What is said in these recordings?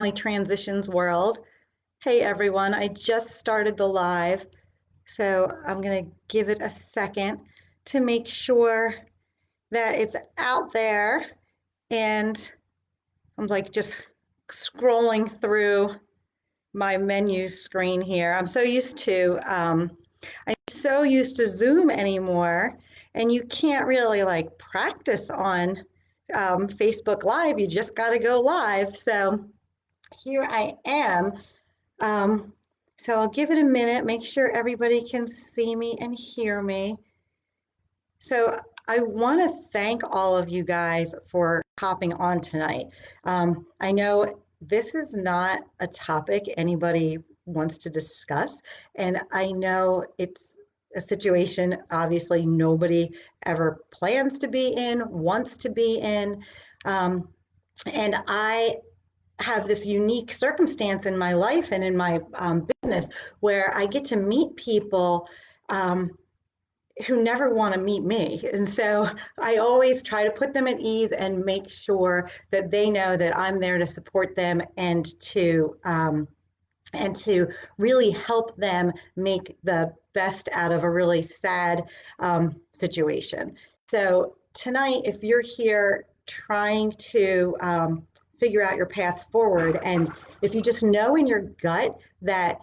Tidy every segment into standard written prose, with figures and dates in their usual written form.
my transitions world. Hey everyone, I just started the live, so I'm going to give it a second to make sure that it's out there. And I'm like just scrolling through my menu screen here. I'm so used to Zoom anymore, and you can't really like practice on Facebook Live. You just got to go live. So here I am. Um, so I'll give it a minute, make sure everybody can see me and hear me. So I want to thank all of you guys for hopping on tonight. I know this is not a topic anybody wants to discuss, and I know it's a situation obviously nobody ever plans to be in, wants to be in. And I have this unique circumstance in my life and in my business where I get to meet people um, who never want to meet me. And so I always try to put them at ease and make sure that they know that I'm there to support them and to really help them make the best out of a really sad situation. So tonight, if you're here trying to figure out your path forward, and if you just know in your gut that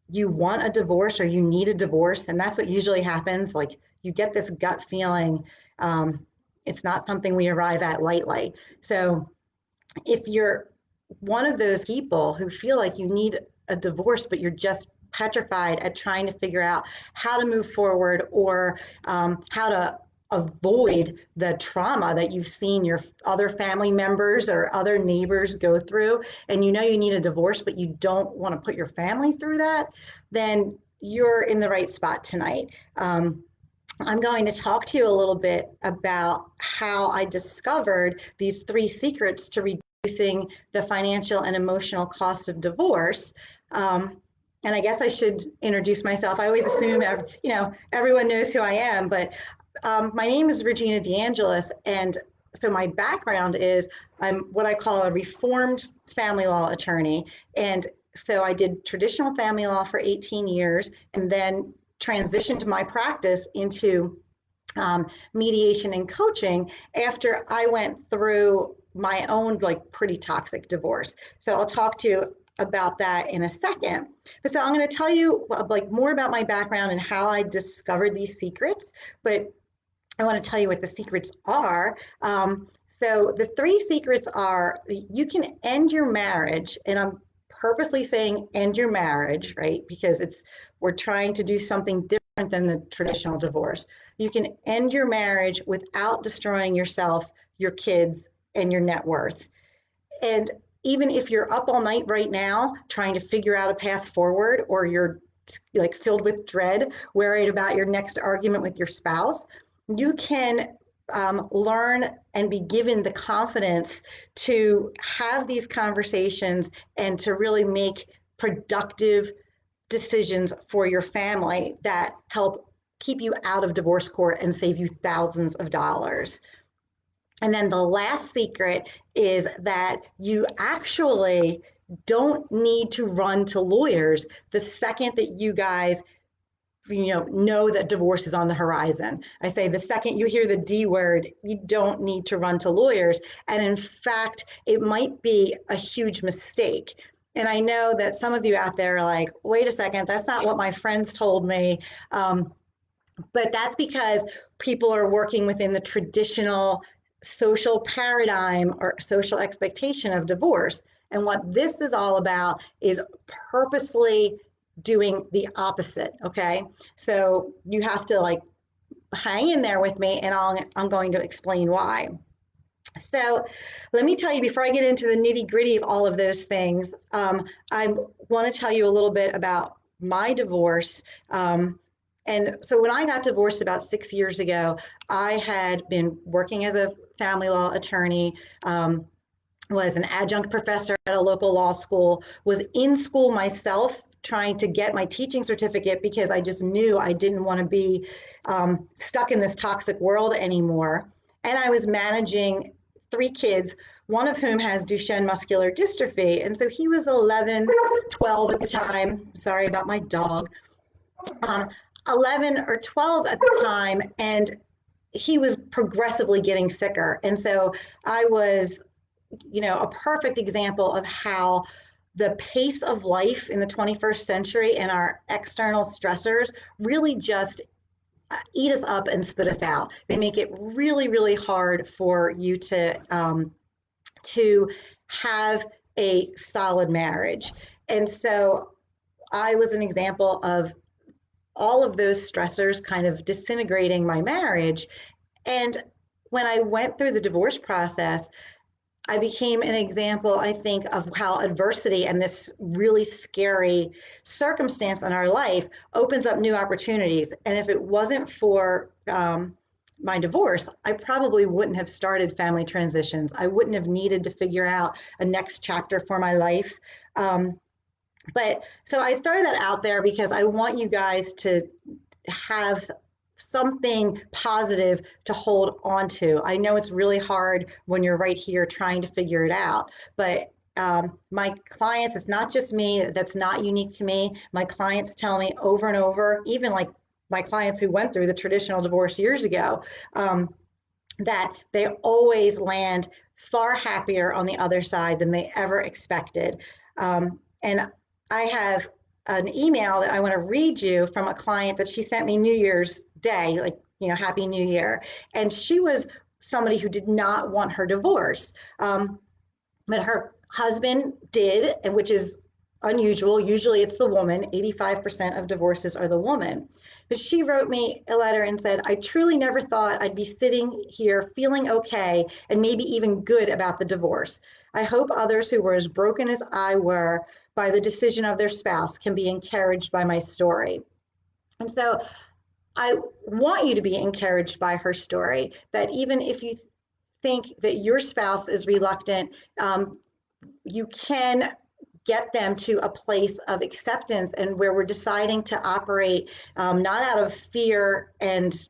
you want a divorce or you need a divorce, and that's what usually happens, like you get this gut feeling. It's not something we arrive at lightly. So if you're one of those people who feel like you need a divorce, but you're just petrified at trying to figure out how to move forward or how to avoid the trauma that you've seen your other family members or other neighbors go through, and you know you need a divorce, but you don't want to put your family through that, then you're in the right spot tonight. I'm going to talk to you a little bit about how I discovered these 3 secrets to reducing the financial and emotional cost of divorce. And I guess I should introduce myself. I always assume everyone knows who I am, but my name is Regina DeAngelis, and so my background is I'm what I call a reformed family law attorney. And so I did traditional family law for 18 years and then transitioned my practice into mediation and coaching after I went through my own like pretty toxic divorce. So I'll talk to you about that in a second. But so I'm going to tell you like more about my background and how I discovered these secrets. But I want to tell you what the secrets are. So the 3 secrets are you can end your marriage, and I'm purposely saying end your marriage, right? Because we're trying to do something different than the traditional divorce. You can end your marriage without destroying yourself, your kids, and your net worth. And even if you're up all night right now trying to figure out a path forward, or you're like filled with dread, worried about your next argument with your spouse, you can learn and be given the confidence to have these conversations and to really make productive decisions for your family that help keep you out of divorce court and save you thousands of dollars. And then the last secret is that you actually don't need to run to lawyers the second that you guys know that divorce is on the horizon. I say the second you hear the D word, you don't need to run to lawyers. And in fact, it might be a huge mistake. And I know that some of you out there are like, wait a second, that's not what my friends told me. But that's because people are working within the traditional social paradigm or social expectation of divorce. And what this is all about is purposely doing the opposite. Okay, so you have to like hang in there with me, and I'm going to explain why. So let me tell you, before I get into the nitty gritty of all of those things, I want to tell you a little bit about my divorce. And so when I got divorced about 6 years ago, I had been working as a family law attorney, was an adjunct professor at a local law school, was in school myself trying to get my teaching certificate because I just knew I didn't want to be stuck in this toxic world anymore. And I was managing 3 kids one of whom has Duchenne muscular dystrophy. And so he was 11, 12 at the time. Sorry about my dog. 11 or 12 at the time, and he was progressively getting sicker. And so I was, a perfect example of how the pace of life in the 21st century and our external stressors really just eat us up and spit us out. They make it really, really hard for you to have a solid marriage. And so I was an example of all of those stressors kind of disintegrating my marriage. And when I went through the divorce process, I became an example, I think, of how adversity and this really scary circumstance in our life opens up new opportunities. And if it wasn't for my divorce, I probably wouldn't have started family transitions. I wouldn't have needed to figure out a next chapter for my life. But so I throw that out there because I want you guys to have something positive to hold on to. I know it's really hard when you're right here trying to figure it out, but my clients, it's not just me, that's not unique to me. My clients tell me over and over, even like my clients who went through the traditional divorce years ago, that they always land far happier on the other side than they ever expected. And I have an email that I want to read you from a client that she sent me New Year's Day, like, Happy New Year. And she was somebody who did not want her divorce. But her husband did, and which is unusual. Usually it's the woman. 85% of divorces are the woman. But she wrote me a letter and said, I truly never thought I'd be sitting here feeling okay and maybe even good about the divorce. I hope others who were as broken as I were by the decision of their spouse can be encouraged by my story. And so I want you to be encouraged by her story, that even if you think that your spouse is reluctant, you can get them to a place of acceptance and where we're deciding to operate not out of fear and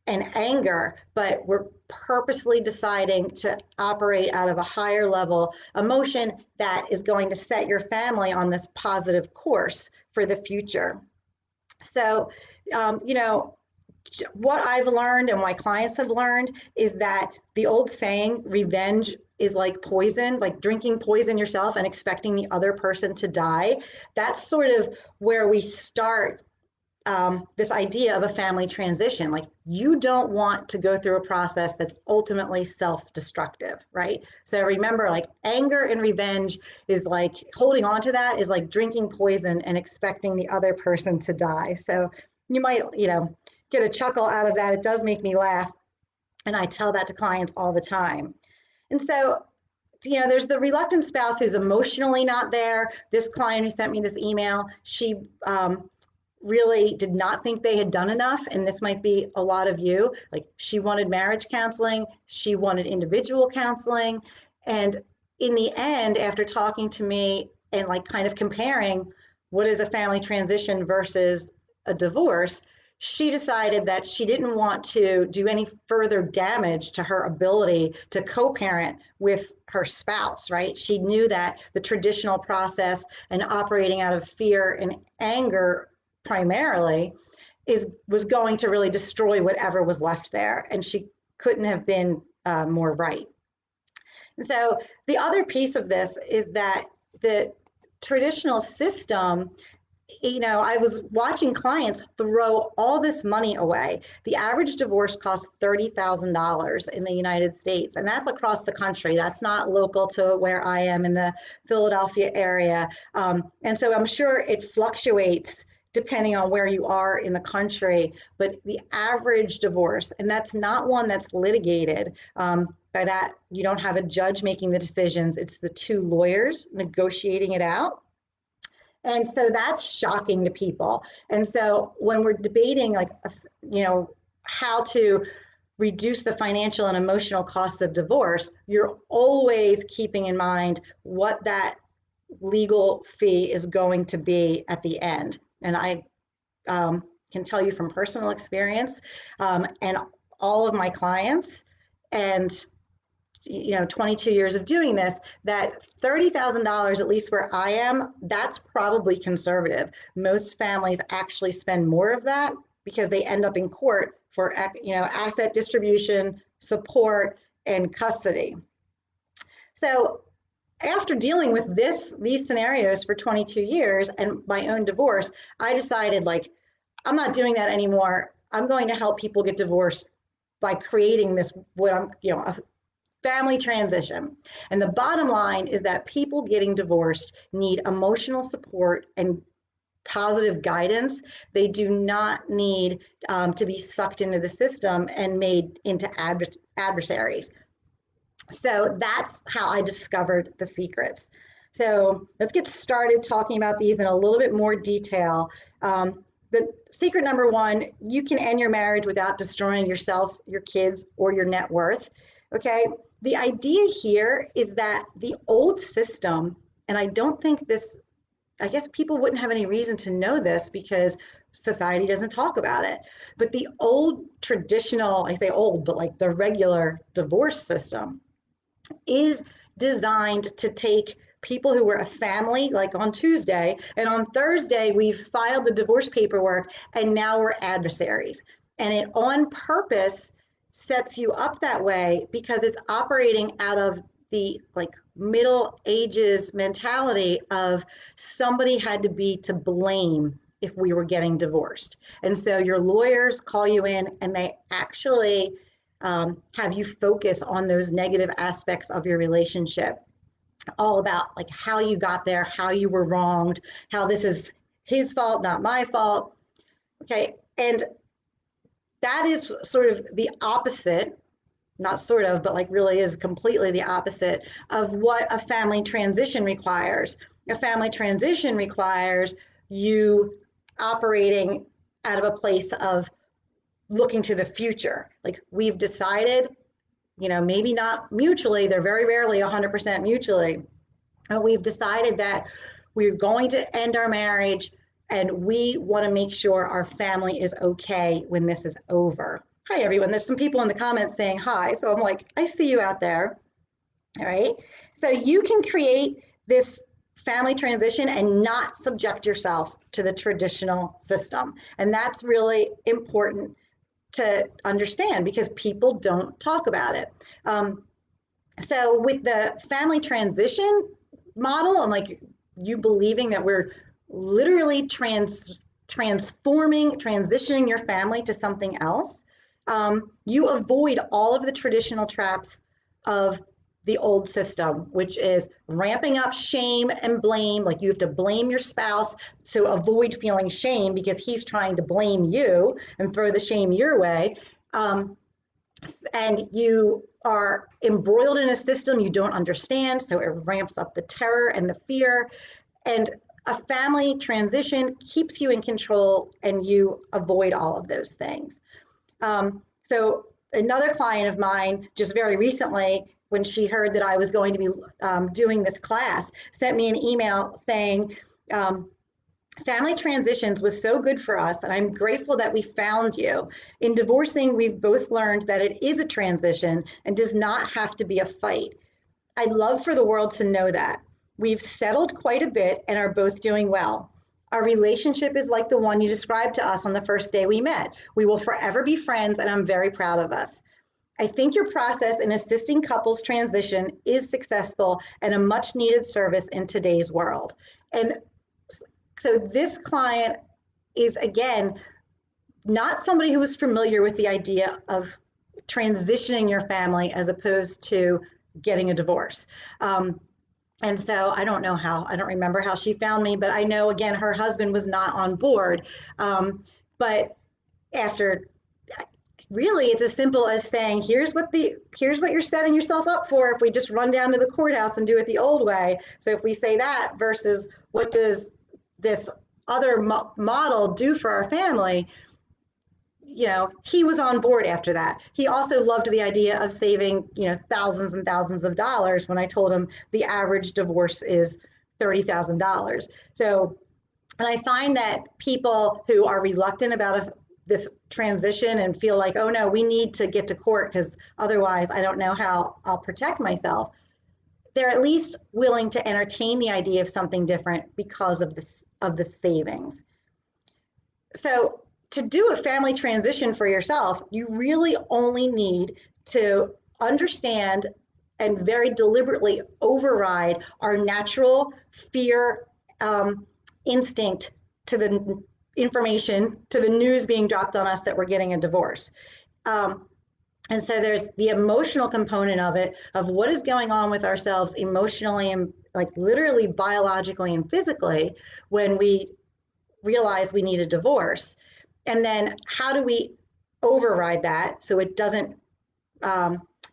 anger, but we're purposely deciding to operate out of a higher level emotion that is going to set your family on this positive course for the future. So, what I've learned and my clients have learned is that the old saying, revenge is like poison, like drinking poison yourself and expecting the other person to die. That's sort of where we start this idea of a family transition. Like, you don't want to go through a process that's ultimately self-destructive, right? So remember, like, anger and revenge is like holding on to that is like drinking poison and expecting the other person to die. So you might, get a chuckle out of that. It does make me laugh. And I tell that to clients all the time. And so, there's the reluctant spouse who's emotionally not there. This client who sent me this email, she really did not think they had done enough. And this might be a lot of you. Like, she wanted marriage counseling, she wanted individual counseling. And in the end, after talking to me and like kind of comparing what is a family transition versus a divorce, she decided that she didn't want to do any further damage to her ability to co-parent with her spouse, right? She knew that the traditional process and operating out of fear and anger primarily was going to really destroy whatever was left there. And she couldn't have been more right. And so the other piece of this is that the traditional system, I was watching clients throw all this money away. The average divorce costs $30,000 in the United States, and that's across the country. That's not local to where I am in the Philadelphia area. And so I'm sure it fluctuates depending on where you are in the country, but the average divorce, and that's not one that's litigated. By that, you don't have a judge making the decisions. It's the two lawyers negotiating it out. And so that's shocking to people. And so when we're debating, like, how to reduce the financial and emotional costs of divorce, you're always keeping in mind what that legal fee is going to be at the end. And I can tell you from personal experience and all of my clients, and 22 years of doing this, that $30,000, at least where I am, that's probably conservative. Most families actually spend more of that because they end up in court for, asset distribution, support, and custody. So after dealing with these scenarios for 22 years and my own divorce, I decided, like, I'm not doing that anymore. I'm going to help people get divorced by creating this, a family transition. And the bottom line is that people getting divorced need emotional support and positive guidance. They do not need to be sucked into the system and made into adversaries. So that's how I discovered the secrets. So let's get started talking about these in a little bit more detail. The secret number one, you can end your marriage without destroying yourself, your kids, or your net worth. Okay. The idea here is that the old system, and I don't think this, I guess people wouldn't have any reason to know this because society doesn't talk about it, but the old traditional, I say old, but like the regular divorce system is designed to take people who were a family, like on Tuesday, and on Thursday, we've filed the divorce paperwork, and now we're adversaries. And it on purpose sets you up that way because it's operating out of the like Middle Ages mentality of somebody had to be to blame if we were getting divorced. And so your lawyers call you in and they actually have you focus on those negative aspects of your relationship, all about like how you got there, how you were wronged, how this is his fault, not my fault. Okay. And that is sort of the opposite, not sort of, but like really is completely the opposite of what a family transition requires. A family transition requires you operating out of a place of looking to the future. Like we've decided, maybe not mutually, they're very rarely 100% mutually, but we've decided that we're going to end our marriage and we want to make sure our family is okay when this is over. Hi, everyone. There's some people in the comments saying hi. So I'm like, I see you out there. All right. So you can create this family transition and not subject yourself to the traditional system. And that's really important to understand because people don't talk about it. So with the family transition model, I'm like, you believing that we're literally transitioning your family to something else, you avoid all of the traditional traps of the old system, which is ramping up shame and blame. Like you have to blame your spouse, so avoid feeling shame because he's trying to blame you and throw the shame your way. And you are embroiled in a system you don't understand, so it ramps up the terror and the fear. And a family transition keeps you in control and you avoid all of those things. So another client of mine just very recently, when she heard that I was going to be doing this class, sent me an email saying, family transitions was so good for us, and I'm grateful that we found you. In divorcing, we've both learned that it is a transition and does not have to be a fight. I'd love for the world to know that. We've settled quite a bit and are both doing well. Our relationship is like the one you described to us on the first day we met. We will forever be friends, and I'm very proud of us. I think your process in assisting couples transition is successful and a much needed service in today's world. And so this client is, again, not somebody who is familiar with the idea of transitioning your family as opposed to getting a divorce. And so I don't remember how she found me, but I know, again, her husband was not on board. But after, really, it's as simple as saying, here's what you're setting yourself up for if we just run down to the courthouse and do it the old way. So if we say that versus what does this other model do for our family, he was on board after that. He also loved the idea of saving, thousands and thousands of dollars when I told him the average divorce is $30,000. So, and I find that people who are reluctant about this transition and feel like, oh no, we need to get to court because otherwise I don't know how I'll protect myself, they're at least willing to entertain the idea of something different because of the savings. So to do a family transition for yourself, you really only need to understand and very deliberately override our natural fear instinct to the information, to the news being dropped on us that we're getting a divorce. And so there's the emotional component of it, of what is going on with ourselves emotionally and like literally biologically and physically when we realize we need a divorce. And then how do we override that so it doesn't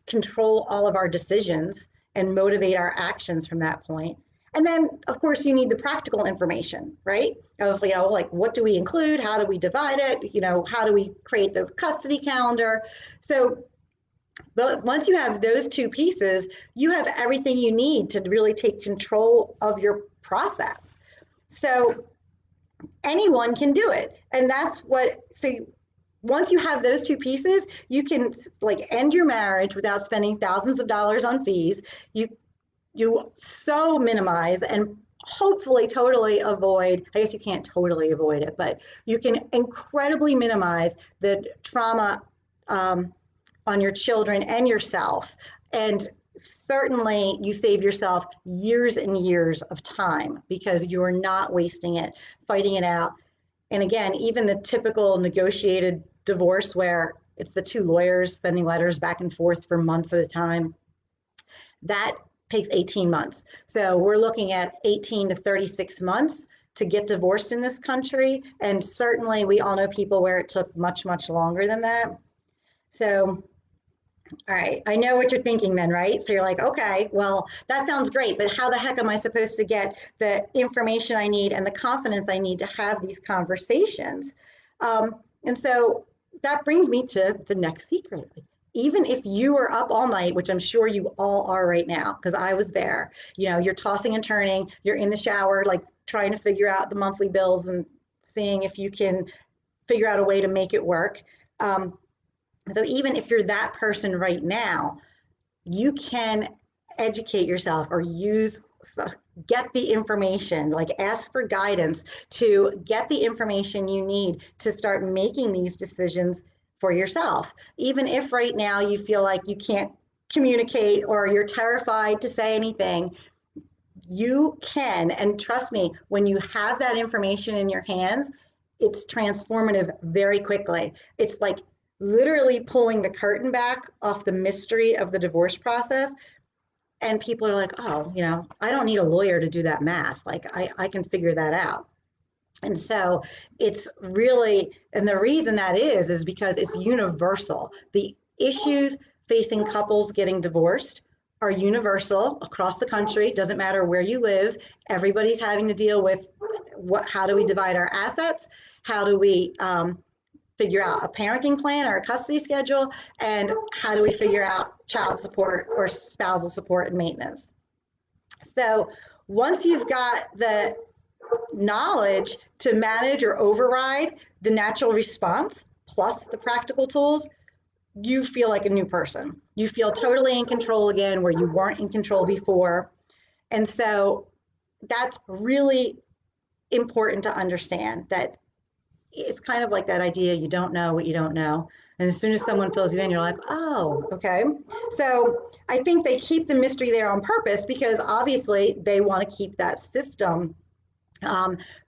control all of our decisions and motivate our actions from that point? And then, of course, you need the practical information, right? Of, like what do we include? How do we divide it? How do we create the custody calendar? So, but once you have those two pieces, you have everything you need to really take control of your process. So anyone can do it. And that's what, so once you have those two pieces, you can like end your marriage without spending thousands of dollars on fees. You so minimize and hopefully totally avoid, I guess you can't totally avoid it, but you can incredibly minimize the trauma on your children and yourself. And certainly you save yourself years and years of time because you're not wasting it fighting it out. And again, even the typical negotiated divorce where it's the two lawyers sending letters back and forth for months at a time, that takes 18 months. So we're looking at 18 to 36 months to get divorced in this country. And certainly we all know people where it took much, much longer than that. So, all right, I know what you're thinking then, right? So you're like, okay, well, that sounds great, but how the heck am I supposed to get the information I need and the confidence I need to have these conversations? And so that brings me to the next secret. Even if you are up all night, which I'm sure you all are right now, because I was there, you're tossing and turning, you're in the shower, like trying to figure out the monthly bills and seeing if you can figure out a way to make it work. So even if you're that person right now, you can educate yourself or get the information, like ask for guidance to get the information you need to start making these decisions for yourself. Even if right now you feel like you can't communicate or you're terrified to say anything, you can. And trust me, when you have that information in your hands, it's transformative very quickly. It's like literally pulling the curtain back off the mystery of the divorce process. And people are like, oh, I don't need a lawyer to do that math. Like I can figure that out. And so it's really, and the reason that is because it's universal. The issues facing couples getting divorced are universal across the country. Doesn't matter where you live. Everybody's having to deal with how do we divide our assets? How do we figure out a parenting plan or a custody schedule, and how do we figure out child support or spousal support and maintenance. So once you've got the knowledge to manage or override the natural response plus the practical tools, you feel like a new person. You feel totally in control again where you weren't in control before. And so that's really important to understand, that it's kind of like that idea, you don't know what you don't know. And as soon as someone fills you in, you're like, oh, okay. So I think they keep the mystery there on purpose because obviously they want to keep that system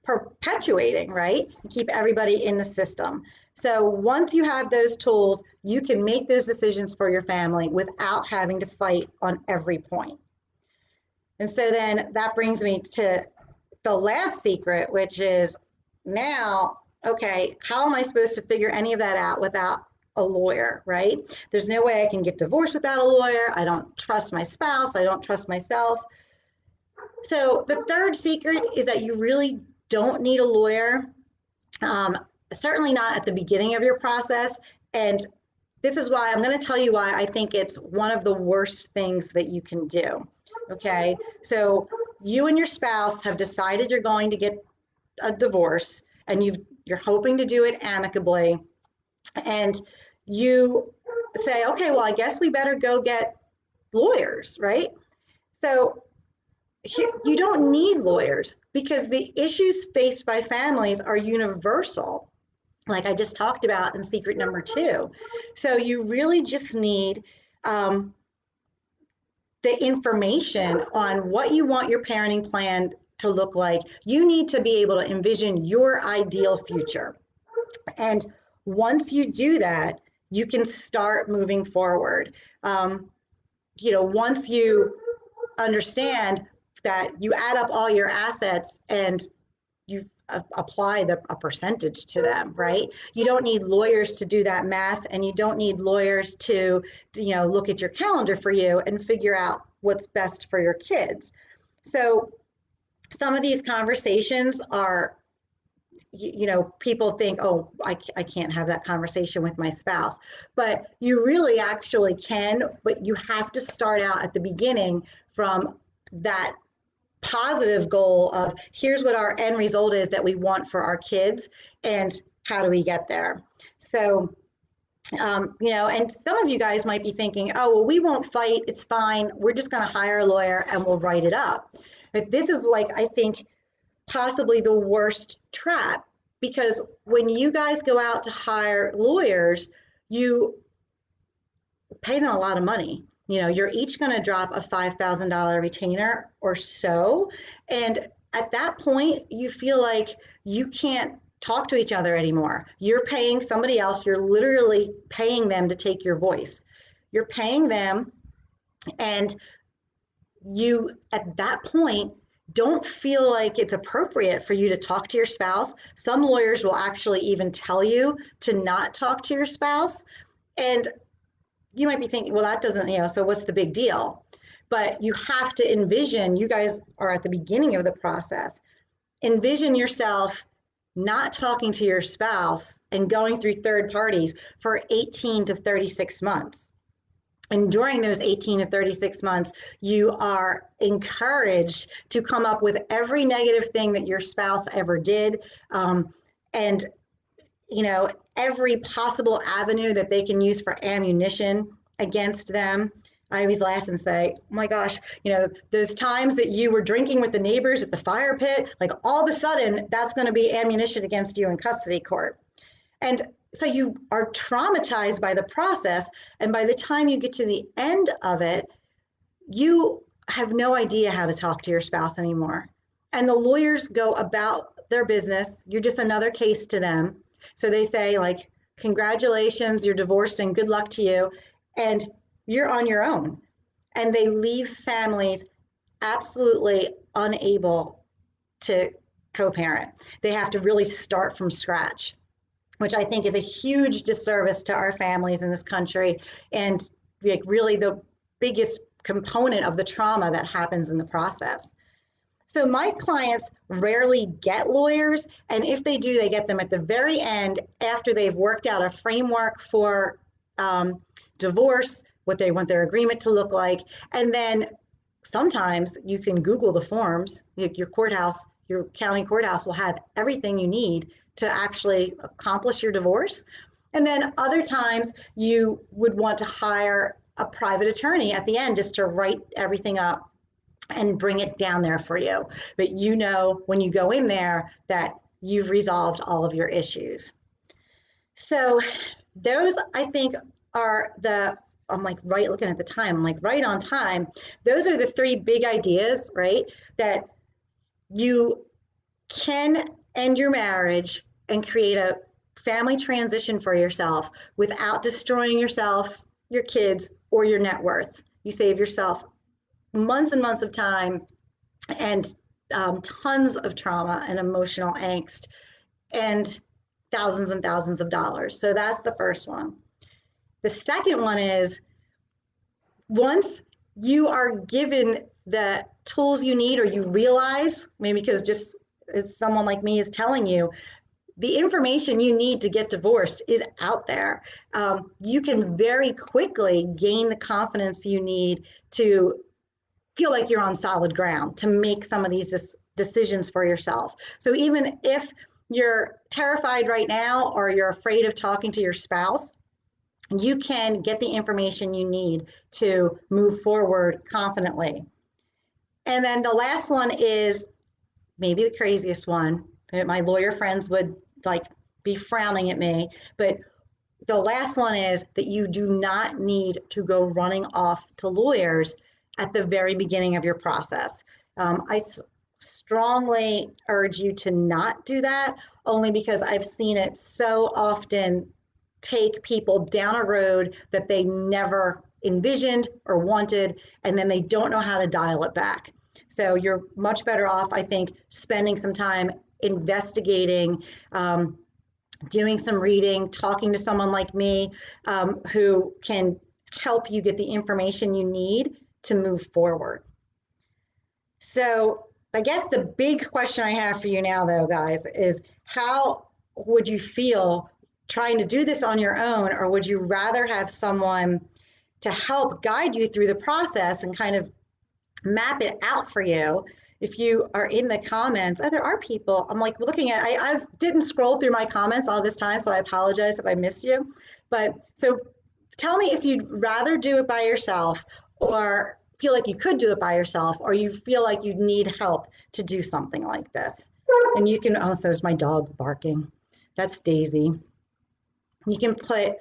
perpetuating, right? Keep everybody in the system. So once you have those tools, you can make those decisions for your family without having to fight on every point. And so then that brings me to the last secret, which is now, okay, how am I supposed to figure any of that out without a lawyer, right? There's no way I can get divorced without a lawyer. I don't trust my spouse. I don't trust myself. So the third secret is that you really don't need a lawyer, certainly not at the beginning of your process. And this is why I'm going to tell you why I think it's one of the worst things that you can do. Okay, so you and your spouse have decided you're going to get a divorce and you're hoping to do it amicably. And you say, okay, well, I guess we better go get lawyers, right? So you don't need lawyers because the issues faced by families are universal, like I just talked about in secret number 2. So you really just need the information on what you want your parenting plan to look like. You need to be able to envision your ideal future. And once you do that, you can start moving forward. Once you understand that you add up all your assets and you apply a percentage to them, right? You don't need lawyers to do that math, and you don't need lawyers to look at your calendar for you and figure out what's best for your kids. So some of these conversations are, people think, oh, I can't have that conversation with my spouse, but you really actually can, but you have to start out at the beginning from that positive goal of here's what our end result is that we want for our kids and how do we get there. So and some of you guys might be thinking, oh, well, we won't fight, it's fine, we're just going to hire a lawyer and we'll write it up. But this is, like, I think possibly the worst trap, because when you guys go out to hire lawyers, you pay them a lot of money. You're each going to drop a $5,000 retainer or so. And at that point, you feel like you can't talk to each other anymore. You're paying somebody else. You're literally paying them to take your voice. You're paying them, and you, at that point, don't feel like it's appropriate for you to talk to your spouse. Some lawyers will actually even tell you to not talk to your spouse. And you might be thinking, well, that doesn't, so what's the big deal? But you have to envision, you guys are at the beginning of the process, envision yourself not talking to your spouse and going through third parties for 18 to 36 months. And during those 18 to 36 months, you are encouraged to come up with every negative thing that your spouse ever did. And every possible avenue that they can use for ammunition against them. I always laugh and say, oh my gosh, those times that you were drinking with the neighbors at the fire pit, like all of a sudden, that's going to be ammunition against you in custody court. And so you are traumatized by the process. And by the time you get to the end of it, you have no idea how to talk to your spouse anymore. And the lawyers go about their business. You're just another case to them. So they say, like, congratulations, you're divorced and good luck to you. And you're on your own. And they leave families absolutely unable to co-parent. They have to really start from scratch, which I think is a huge disservice to our families in this country, and like really the biggest component of the trauma that happens in the process. So my clients rarely get lawyers, and if they do, they get them at the very end after they've worked out a framework for divorce, what they want their agreement to look like, and then sometimes you can Google the forms. Your courthouse, your county courthouse will have everything you need to actually accomplish your divorce. And then other times you would want to hire a private attorney at the end just to write everything up and bring it down there for you. But when you go in there that you've resolved all of your issues. So those, I think, are I'm like looking at the time, I'm like right on time. Those are the 3 big ideas, right? That you can end your marriage and create a family transition for yourself without destroying yourself, your kids, or your net worth. You save yourself months and months of time and tons of trauma and emotional angst and thousands of dollars. So that's the first one. The second one is, once you are given the tools you need, or you realize, maybe because just as someone like me is telling you, the information you need to get divorced is out there. You can very quickly gain the confidence you need to feel like you're on solid ground to make some of these decisions for yourself. So even if you're terrified right now or you're afraid of talking to your spouse, you can get the information you need to move forward confidently. And then the last one is maybe the craziest one. My lawyer friends would like be frowning at me, but the last one is that you do not need to go running off to lawyers at the very beginning of your process. I strongly urge you to not do that, only because I've seen it so often take people down a road that they never envisioned or wanted, and then they don't know how to dial it back. So you're much better off, I think, spending some time investigating, doing some reading, talking to someone like me, who can help you get the information you need to move forward. So I guess the big question I have for you now, though, guys, is how would you feel trying to do this on your own, or would you rather have someone to help guide you through the process and kind of map it out for you? If you are in the comments, there are people, I'm like looking at, I didn't scroll through my comments all this time, so I apologize if I missed you. But so tell me if you'd rather do it by yourself, or feel like you could do it by yourself, or you feel like you need help to do something like this. And you can, oh, so there's my dog barking. That's Daisy. You can put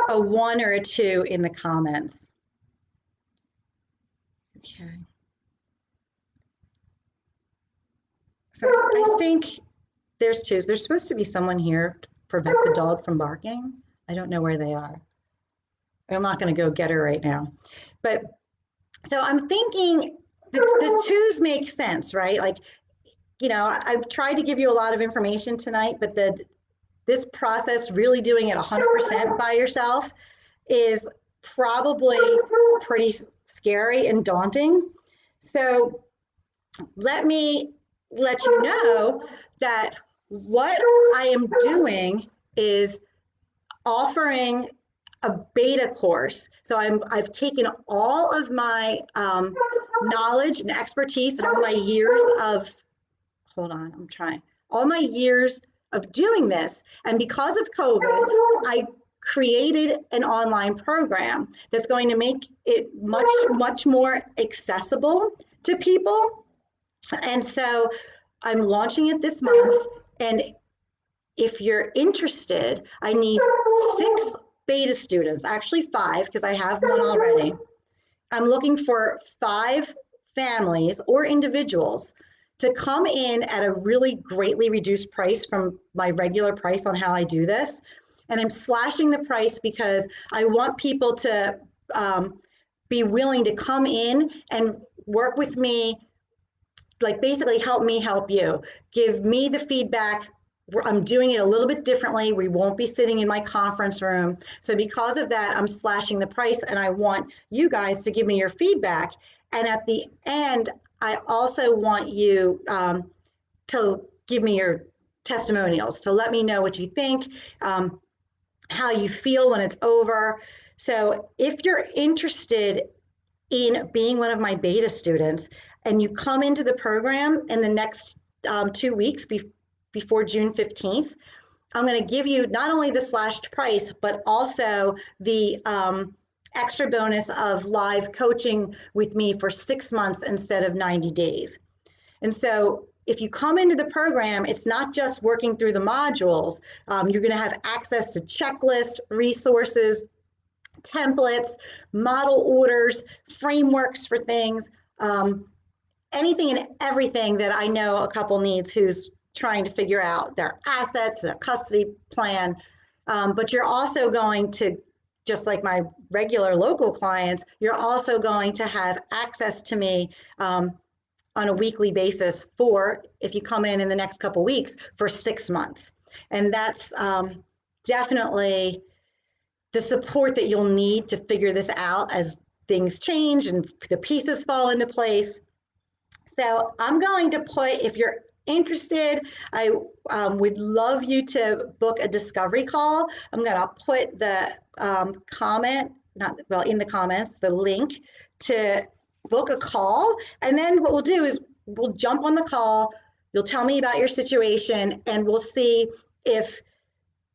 a 1 or a 2 in the comments. Okay. So I think there's 2. There's supposed to be someone here to prevent the dog from barking. I don't know where they are. I'm not going to go get her right now. But so I'm thinking the 2s make sense, right? Like, you know, I've tried to give you a lot of information tonight, but this process, really doing it 100% by yourself, is probably pretty scary and daunting. So let me let you know that what I am doing is offering a beta course. So I've taken all of my knowledge and expertise and all my years of, hold on, I'm trying, all my years of doing this. And because of COVID, I created an online program that's going to make it much, much more accessible to people. And so I'm launching it this month. And if you're interested, I need 6 beta students, actually 5, because I have one already. I'm looking for 5 families or individuals to come in at a really greatly reduced price from my regular price on how I do this. And I'm slashing the price because I want people to be willing to come in and work with me, like basically help me help you. Give me the feedback. I'm doing it a little bit differently. We won't be sitting in my conference room. So because of that, I'm slashing the price, and I want you guys to give me your feedback. And at the end, I also want you to give me your testimonials, to let me know what you think, how you feel when it's over. So if you're interested in being one of my beta students and you come into the program in the next 2 weeks before June 15th, I'm going to give you not only the slashed price, but also the extra bonus of live coaching with me for 6 months instead of 90 days. And so if you come into the program, it's not just working through the modules. You're going to have access to checklists, resources, templates, model orders, frameworks for things, anything and everything that I know a couple needs who's trying to figure out their assets and a custody plan. But you're also going to, just like my regular local clients, you're also going to have access to me on a weekly basis for, if you come in the next couple weeks, for 6 months. And that's definitely the support that you'll need to figure this out as things change and the pieces fall into place. So I'm going to put, if you're interested, I would love you to book a discovery call. I'm going to put the in the comments, the link to book a call. And then what we'll do is we'll jump on the call, You'll tell me about your situation, and we'll see if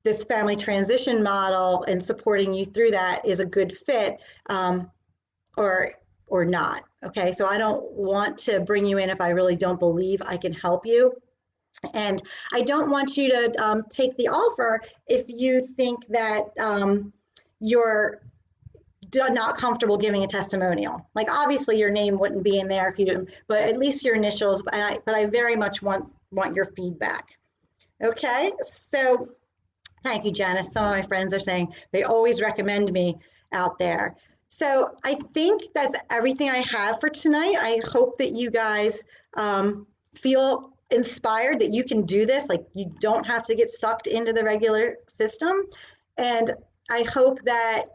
this family transition model and supporting you through that is a good fit, or not. Okay, so I don't want to bring you in if I really don't believe I can help you. And I don't want you to take the offer if you think that you're not comfortable giving a testimonial. Like, obviously your name wouldn't be in there if you didn't, but at least your initials. But I very much want your feedback. Okay, so thank you, Janice. Some of my friends are saying they always recommend me out there. So I think that's everything I have for tonight. I hope that you guys feel inspired that you can do this. Like, you don't have to get sucked into the regular system. And I hope that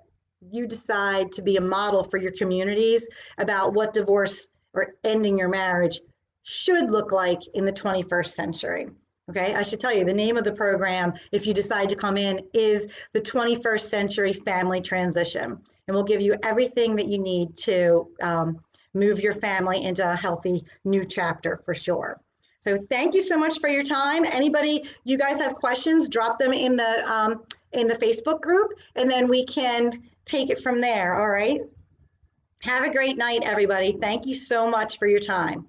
you decide to be a model for your communities about what divorce or ending your marriage should look like in the 21st century. Okay, I should tell you the name of the program, if you decide to come in, is the 21st Century Family Transition. And we'll give you everything that you need to move your family into a healthy new chapter for sure. So thank you so much for your time. Anybody, you guys have questions, drop them in the Facebook group, and then we can take it from there. All right. Have a great night, everybody. Thank you so much for your time.